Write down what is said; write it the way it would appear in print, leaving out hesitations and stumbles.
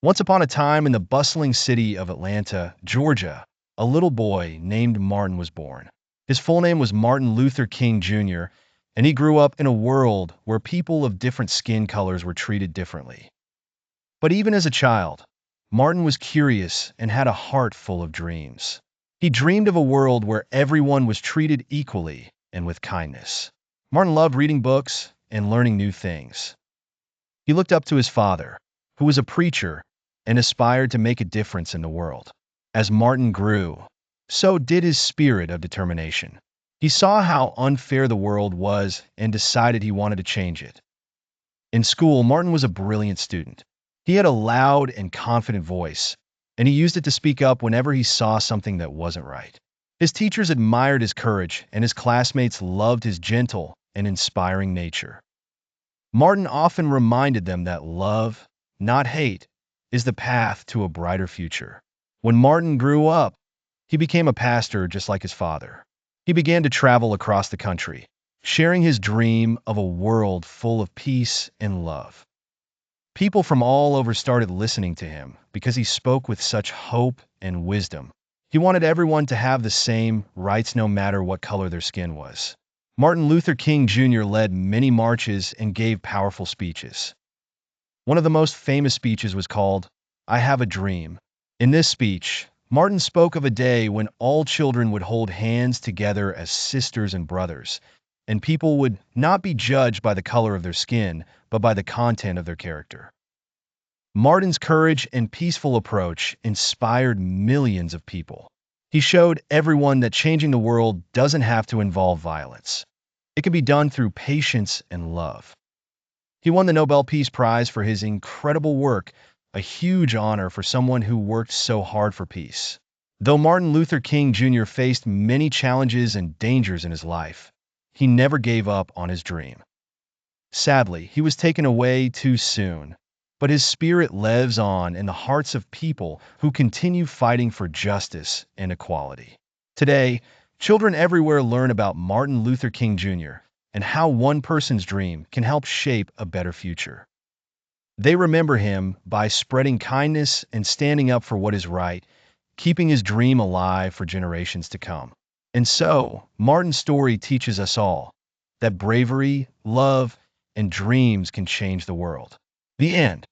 Once upon a time in the bustling city of Atlanta, Georgia, a little boy named Martin was born. His full name was Martin Luther King Jr., and he grew up in a world where people of different skin colors were treated differently. But even as a child, Martin was curious and had a heart full of dreams. He dreamed of a world where everyone was treated equally and with kindness. Martin loved reading books and learning new things. He looked up to his father, who was a preacher, and aspired to make a difference in the world. As Martin grew, so did his spirit of determination. He saw how unfair the world was and decided he wanted to change it. In school, Martin was a brilliant student. He had a loud and confident voice, and he used it to speak up whenever he saw something that wasn't right. His teachers admired his courage, and his classmates loved his gentle and inspiring nature. Martin often reminded them that love, not hate, is the path to a brighter future. When Martin grew up, he became a pastor just like his father. He began to travel across the country, sharing his dream of a world full of peace and love. People from all over started listening to him because he spoke with such hope and wisdom. He wanted everyone to have the same rights no matter what color their skin was. Martin Luther King Jr. led many marches and gave powerful speeches. One of the most famous speeches was called, "I Have a Dream." In this speech, Martin spoke of a day when all children would hold hands together as sisters and brothers, and people would not be judged by the color of their skin, but by the content of their character. Martin's courage and peaceful approach inspired millions of people. He showed everyone that changing the world doesn't have to involve violence. It can be done through patience and love. He won the Nobel Peace Prize for his incredible work, a huge honor for someone who worked so hard for peace. Though Martin Luther King Jr. faced many challenges and dangers in his life, he never gave up on his dream. Sadly, he was taken away too soon, but his spirit lives on in the hearts of people who continue fighting for justice and equality. Today, children everywhere learn about Martin Luther King Jr. and how one person's dream can help shape a better future. They remember him by spreading kindness and standing up for what is right, keeping his dream alive for generations to come. And so, Martin's story teaches us all that bravery, love, and dreams can change the world. The end.